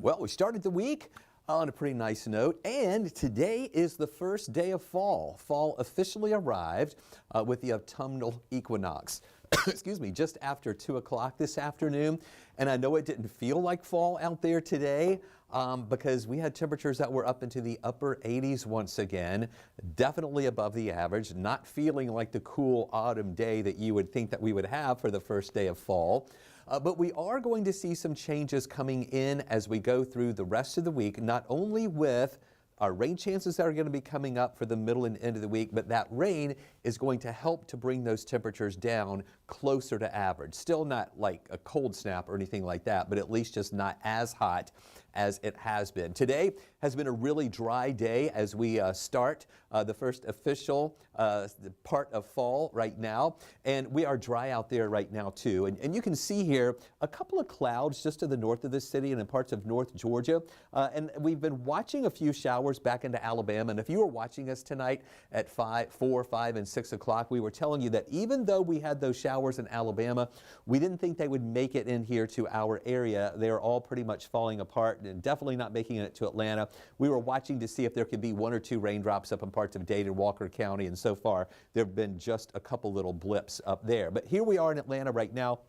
Well, we started the week on a pretty nice note, and today is the first day of fall. Fall officially arrived with the autumnal equinox. Excuse me, just after 2 o'clock this afternoon. And I know it didn't feel like fall out there today because we had temperatures that were up into the upper 80s once again, definitely above the average, not feeling like the cool autumn day that you would think that we would have for the first day of fall. But we are going to see some changes coming in as we go through the rest of the week, not only with our rain chances that are going to be coming up for the middle and end of the week, but that rain is going to help to bring those temperatures down closer to average. Still not like a cold snap or anything like that, but at least just not as hot as it has been. Today has been a really dry day as we start the first official part of fall right now. And we are dry out there right now too. And you can see here a couple of clouds just to the north of the city and in parts of North Georgia. And we've been watching a few showers back into Alabama. And if you were watching us tonight at 4, 5, and 6 o'clock, we were telling you that even though we had those showers in Alabama, we didn't think they would make it in here to our area. They're all pretty much falling apart and definitely not making it to Atlanta. We were watching to see if there could be 1 or 2 raindrops up in parts of Dade and Walker County, and so far there have been just a couple little blips up there. But here we are in Atlanta right now,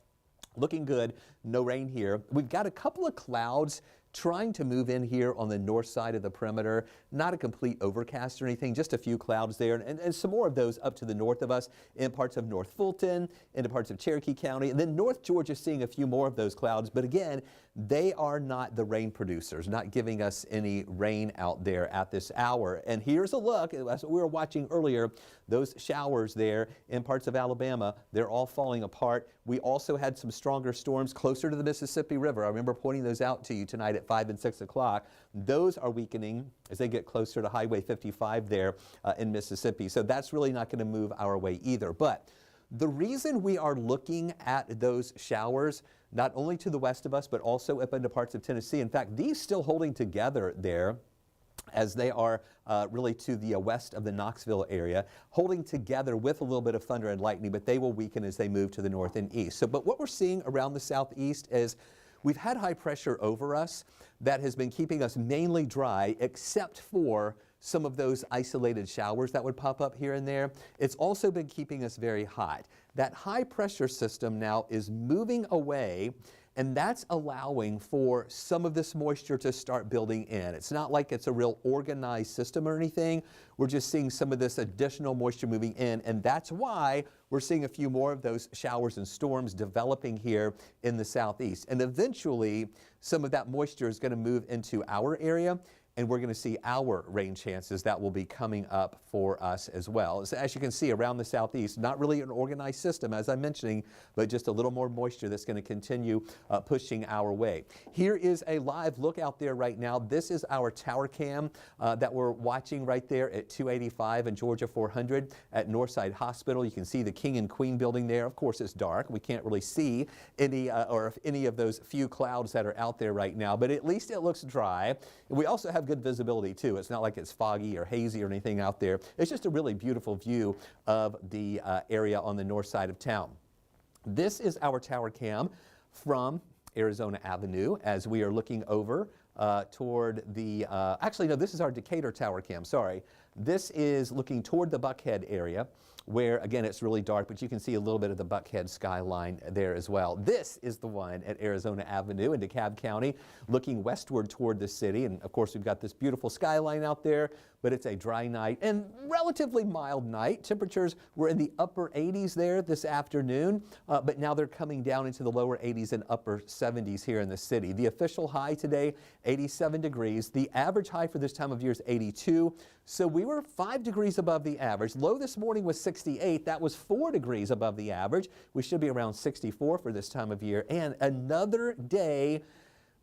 looking good. No rain here. We've got a couple of clouds trying to move in here on the north side of the perimeter. Not a complete overcast or anything, just a few clouds there, and some more of those up to the north of us in parts of North Fulton, into parts of Cherokee County, and then North Georgia seeing a few more of those clouds. But again, they are not the rain producers, not giving us any rain out there at this hour. And here's a look, as we were watching earlier, those showers there in parts of Alabama, they're all falling apart. We also had some stronger storms closer to the Mississippi River. I remember pointing those out to you tonight at 5 and 6 o'clock. Those are weakening as they get closer to Highway 55 there in Mississippi. So that's really not going to move our way either. But the reason we are looking at those showers, not only to the west of us, but also up into parts of Tennessee. In fact, these still holding together there as they are really to the west of the Knoxville area, holding together with a little bit of thunder and lightning, but they will weaken as they move to the north and east. So, but what we're seeing around the southeast is we've had high pressure over us that has been keeping us mainly dry, except for some of those isolated showers that would pop up here and there. It's also been keeping us very hot. That high pressure system now is moving away, and that's allowing for some of this moisture to start building in. It's not like it's a real organized system or anything. We're just seeing some of this additional moisture moving in, and that's why we're seeing a few more of those showers and storms developing here in the southeast. And eventually, some of that moisture is going to move into our area, and we're going to see our rain chances that will be coming up for us as well. So as you can see around the southeast, not really an organized system, as I'm mentioning, but just a little more moisture that's going to continue pushing our way. Here is a live look out there right now. This is our tower cam that we're watching right there at 285 and Georgia 400 at Northside Hospital. You can see the King and Queen building there. Of course, it's dark. We can't really see any of those few clouds that are out there right now, but at least it looks dry. We also have good visibility too. It's not like it's foggy or hazy or anything out there. It's just a really beautiful view of the area on the north side of town. This is our tower cam from Arizona Avenue as we are looking over toward the, actually no, this is our Decatur tower cam, sorry. This is looking toward the Buckhead area, where again it's really dark, but you can see a little bit of the Buckhead skyline there as well. This is the one at Arizona Avenue in DeKalb County, looking westward toward the city. And of course we've got this beautiful skyline out there, but it's a dry night and relatively mild night. Temperatures were in the upper 80s there this afternoon, but now they're coming down into the lower 80s and upper 70s here in the city. The official high today, 87 degrees. The average high for this time of year is 82. So we were 5 degrees above the average. Low this morning was 68. That was 4 degrees above the average. We should be around 64 for this time of year. And another day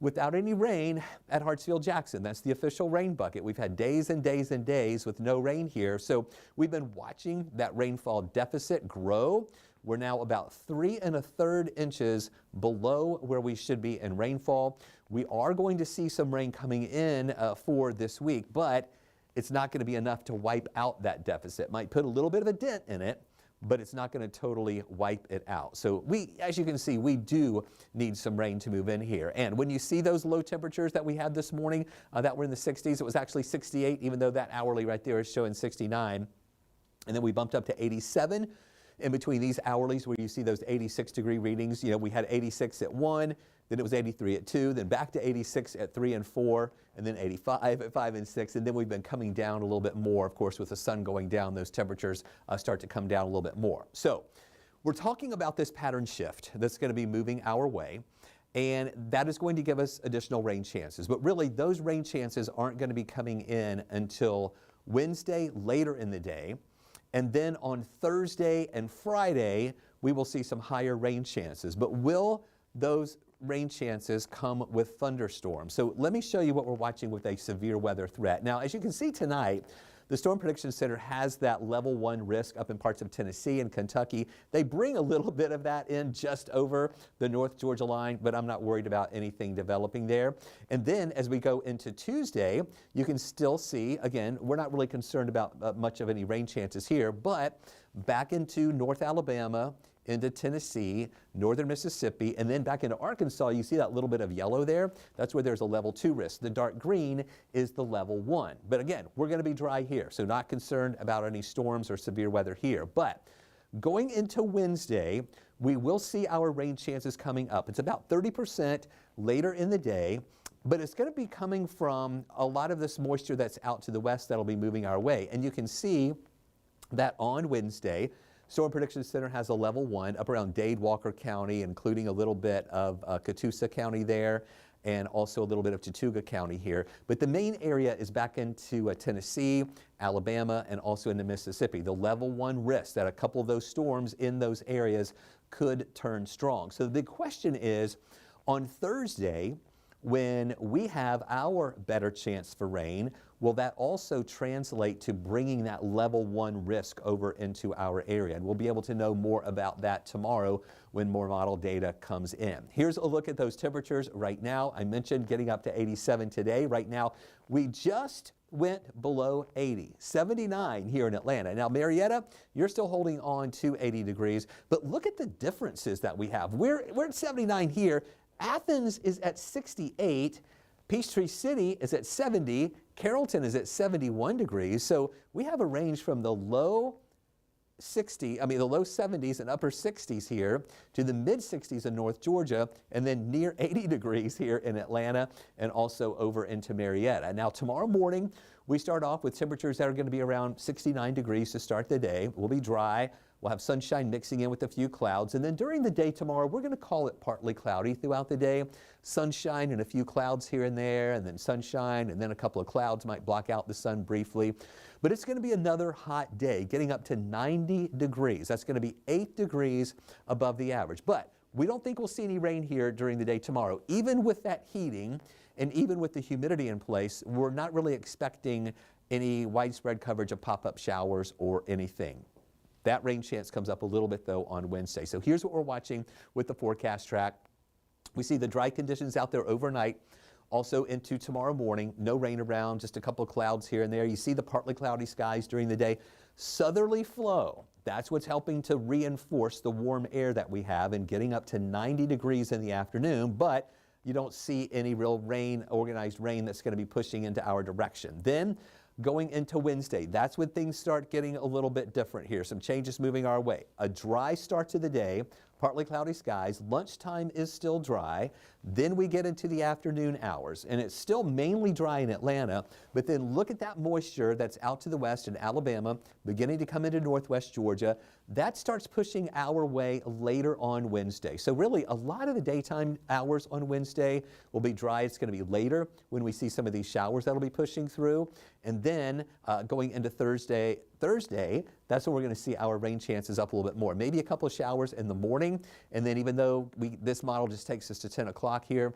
without any rain at Hartsfield-Jackson. That's the official rain bucket. We've had days and days and days with no rain here. So we've been watching that rainfall deficit grow. We're now about 3 1/3 inches below where we should be in rainfall. We are going to see some rain coming in for this week, but it's not going to be enough to wipe out that deficit. Might put a little bit of a dent in it, but it's not going to totally wipe it out. So as you can see, we do need some rain to move in here. And when you see those low temperatures that we had this morning that were in the 60s, it was actually 68, even though that hourly right there is showing 69. And then we bumped up to 87 in between these hourlies where you see those 86-degree readings. You know, we had 86 at 1, then it was 83 at 2, then back to 86 at 3 and 4, and then 85 at 5 and 6. And then we've been coming down a little bit more. Of course, with the sun going down, those temperatures start to come down a little bit more. So we're talking about this pattern shift that's going to be moving our way. And that is going to give us additional rain chances. But really, those rain chances aren't going to be coming in until Wednesday, later in the day. And then on Thursday and Friday, we will see some higher rain chances. But will those rain chances come with thunderstorms? So let me show you what we're watching with a severe weather threat. Now, as you can see tonight, the Storm Prediction Center has that level 1 risk up in parts of Tennessee and Kentucky. They bring a little bit of that in just over the North Georgia line, but I'm not worried about anything developing there. And then as we go into Tuesday, you can still see, again, we're not really concerned about much of any rain chances here, but back into North Alabama, into Tennessee, northern Mississippi, and then back into Arkansas, you see that little bit of yellow there. That's where there's a level 2 risk. The dark green is the level 1. But again, we're going to be dry here, so not concerned about any storms or severe weather here. But going into Wednesday, we will see our rain chances coming up. It's about 30% later in the day, but it's going to be coming from a lot of this moisture that's out to the west that'll be moving our way. And you can see that on Wednesday, Storm Prediction Center has a level 1 up around Dade, Walker County, including a little bit of Catoosa County there, and also a little bit of Chattooga County here. But the main area is back into Tennessee, Alabama, and also into Mississippi. The level 1 risk that a couple of those storms in those areas could turn strong. So the big question is, on Thursday, when we have our better chance for rain, will that also translate to bringing that level 1 risk over into our area? And we'll be able to know more about that tomorrow when more model data comes in. Here's a look at those temperatures right now. I mentioned getting up to 87 today. Right now, we just went below 80, 79 here in Atlanta. Now, Marietta, you're still holding on to 80 degrees, but look at the differences that we have. We're at 79 here. Athens is at 68, Peachtree City is at 70, Carrollton is at 71 degrees. So we have a range from the low 70s and upper 60s here to the mid 60s in North Georgia, and then near 80 degrees here in Atlanta and also over into Marietta. Now tomorrow morning, we start off with temperatures that are going to be around 69 degrees to start the day. We'll be dry. We'll have sunshine mixing in with a few clouds. And then during the day tomorrow, we're going to call it partly cloudy throughout the day. Sunshine and a few clouds here and there, and then sunshine, and then a couple of clouds might block out the sun briefly. But it's going to be another hot day, getting up to 90 degrees. That's going to be 8 degrees above the average. But we don't think we'll see any rain here during the day tomorrow. Even with that heating and even with the humidity in place, we're not really expecting any widespread coverage of pop-up showers or anything. That rain chance comes up a little bit, though, on Wednesday. So here's what we're watching with the forecast track. We see the dry conditions out there overnight, also into tomorrow morning. No rain around, just a couple of clouds here and there. You see the partly cloudy skies during the day. Southerly flow, that's what's helping to reinforce the warm air that we have and getting up to 90 degrees in the afternoon. But you don't see any real rain, organized rain, that's going to be pushing into our direction. Then going into Wednesday, that's when things start getting a little bit different here. Some changes moving our way. A dry start to the day, partly cloudy skies. Lunchtime is still dry. Then we get into the afternoon hours, and it's still mainly dry in Atlanta, but then look at that moisture that's out to the west in Alabama, beginning to come into northwest Georgia. That starts pushing our way later on Wednesday. So really, a lot of the daytime hours on Wednesday will be dry. It's going to be later when we see some of these showers that'll be pushing through. And then going into Thursday, that's when we're going to see our rain chances up a little bit more. Maybe a couple of showers in the morning, and then even though this model just takes us to 10 o'clock here,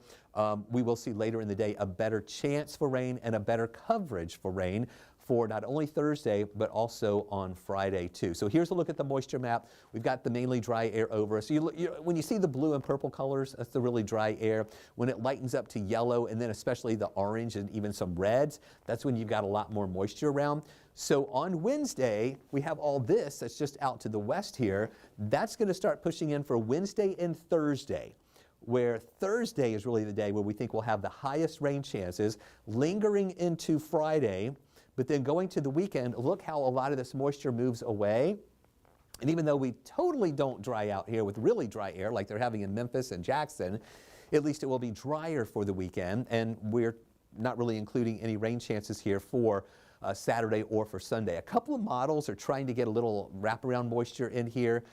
we will see later in the day a better chance for rain and a better coverage for rain for not only Thursday, but also on Friday too. So here's a look at the moisture map. We've got the mainly dry air over us. So when you see the blue and purple colors, that's the really dry air. When it lightens up to yellow, and then especially the orange and even some reds, that's when you've got a lot more moisture around. So on Wednesday, we have all this that's just out to the west here. That's going to start pushing in for Wednesday and Thursday, where Thursday is really the day where we think we'll have the highest rain chances, lingering into Friday. But then going to the weekend, look how a lot of this moisture moves away. And even though we totally don't dry out here with really dry air like they're having in Memphis and Jackson, at least it will be drier for the weekend. And we're not really including any rain chances here for Saturday or for Sunday. A couple of models are trying to get a little wraparound moisture in here,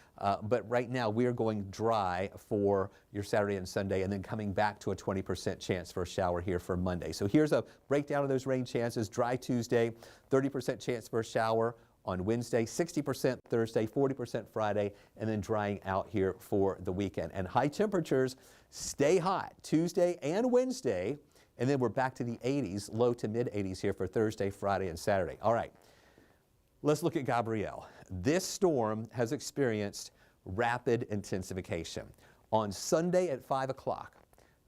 but right now we are going dry for your Saturday and Sunday, and then coming back to a 20% chance for a shower here for Monday. So here's a breakdown of those rain chances. Dry Tuesday, 30% chance for a shower on Wednesday, 60% Thursday, 40% Friday, and then drying out here for the weekend. And high temperatures stay hot Tuesday and Wednesday. And then we're back to the 80s, low to mid 80s here for Thursday, Friday, and Saturday. All right, let's look at Gabrielle. This storm has experienced rapid intensification. On Sunday at 5 o'clock,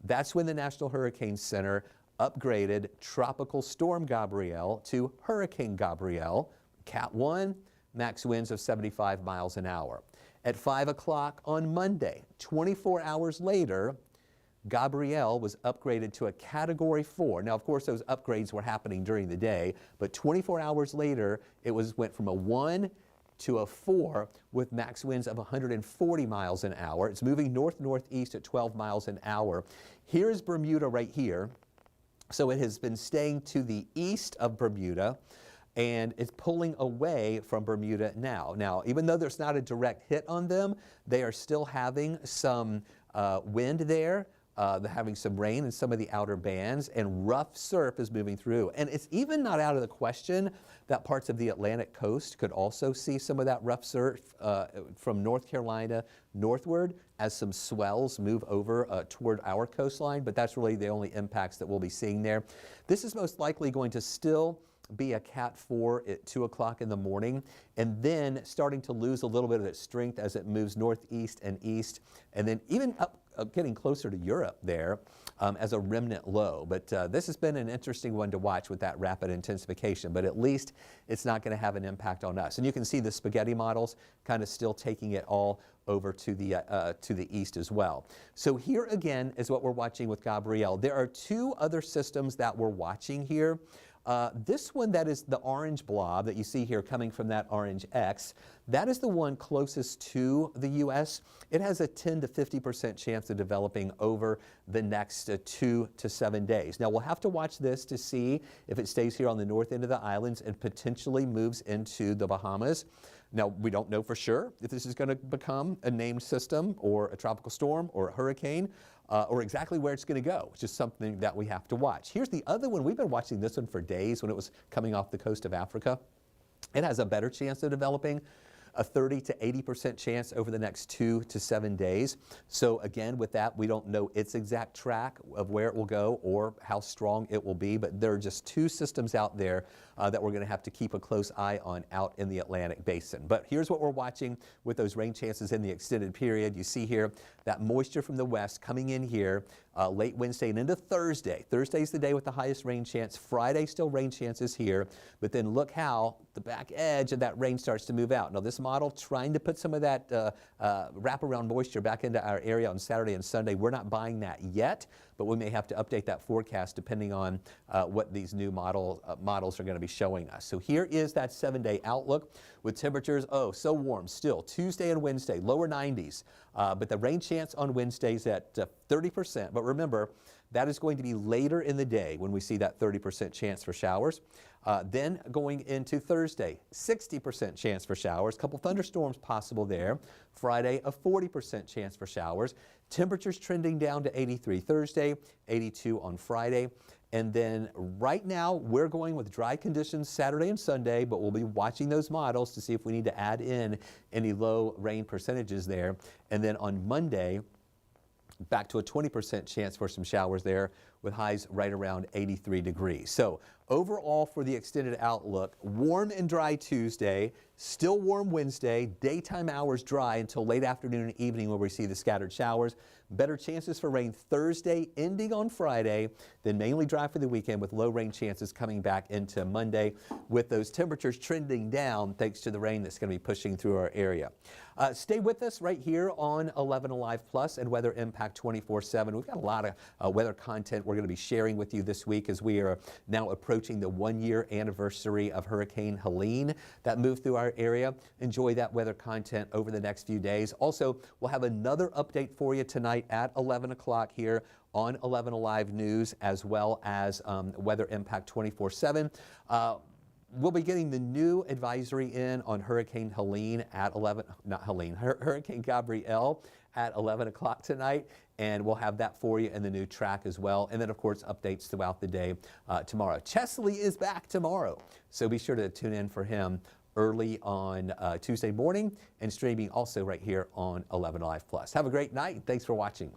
that's when the National Hurricane Center upgraded Tropical Storm Gabrielle to Hurricane Gabrielle, Cat 1, max winds of 75 miles an hour. At 5 o'clock on Monday, 24 hours later, Gabrielle was upgraded to a Category 4. Now, of course, those upgrades were happening during the day, but 24 hours later, it went from a 1 to a 4 with max winds of 140 miles an hour. It's moving north-northeast at 12 miles an hour. Here's Bermuda right here. So it has been staying to the east of Bermuda, and it's pulling away from Bermuda now. Now, even though there's not a direct hit on them, they are still having some wind there. They're having some rain in some of the outer bands, and rough surf is moving through. And it's even not out of the question that parts of the Atlantic coast could also see some of that rough surf from North Carolina northward as some swells move over toward our coastline, but that's really the only impacts that we'll be seeing there. This is most likely going to still be a Cat 4 at 2 o'clock in the morning, and then starting to lose a little bit of its strength as it moves northeast and east, and then even up getting closer to Europe there as a remnant low. But this has been an interesting one to watch with that rapid intensification, but at least it's not going to have an impact on us. And you can see the spaghetti models kind of still taking it all over to the east as well. So here again is what we're watching with Gabrielle. There are two other systems that we're watching here. This one, that is the orange blob that you see here coming from that orange X, that is the one closest to the U.S. It has a 10 to 50% chance of developing over the next 2 to 7 days. Now, we'll have to watch this to see if it stays here on the north end of the islands and potentially moves into the Bahamas. Now, we don't know for sure if this is going to become a named system or a tropical storm or a hurricane. Or exactly where it's going to go. It's just something that we have to watch. Here's the other one. We've been watching this one for days when it was coming off the coast of Africa. It has a better chance of developing, a 30 to 80% chance over the next 2 to 7 days. So again, with that, we don't know its exact track of where it will go or how strong it will be, but there are just two systems out there that we're going to have to keep a close eye on out in the Atlantic basin. But here's what we're watching with those rain chances in the extended period. You see here that moisture from the west coming in here late Wednesday and into Thursday. Thursday's the day with the highest rain chance. Friday, still rain chances here, but then look how the back edge of that rain starts to move out. Now, this model trying to put some of that wraparound moisture back into our area on Saturday and Sunday. We're not buying that yet, but we may have to update that forecast depending on what these new models are going to be showing us. So here is that 7-day outlook with temperatures, so warm still. Tuesday and Wednesday, lower 90s, but the rain chance on Wednesday's at 30%. But remember, that is going to be later in the day when we see that 30% chance for showers. Then going into Thursday, 60% chance for showers, a couple thunderstorms possible there. Friday, a 40% chance for showers. Temperatures trending down to 83 Thursday, 82 on Friday. And then right now, we're going with dry conditions Saturday and Sunday, but we'll be watching those models to see if we need to add in any low rain percentages there. And then on Monday, back to a 20% chance for some showers there with with highs right around 83 degrees. So overall for the extended outlook, warm and dry Tuesday, still warm Wednesday, daytime hours dry until late afternoon and evening where we see the scattered showers. Better chances for rain Thursday, ending on Friday, then mainly dry for the weekend with low rain chances coming back into Monday with those temperatures trending down thanks to the rain that's going to be pushing through our area. Stay with us right here on 11 Alive Plus and Weather Impact 24/7. We've got a lot of weather content we're going to be sharing with you this week as we are now approaching the 1-year anniversary of Hurricane Helene that moved through our area. Enjoy that weather content over the next few days. Also, we'll have another update for you tonight at 11 o'clock here on 11 Alive News, as well as Weather Impact 24/7. We'll be getting the new advisory in on Hurricane Helene at Hurricane Gabrielle at 11 o'clock tonight, and we'll have that for you in the new track as well. And then, of course, updates throughout the day tomorrow. Chesley is back tomorrow, so be sure to tune in for him early on Tuesday morning and streaming also right here on 11 Alive Plus. Have a great night. Thanks for watching.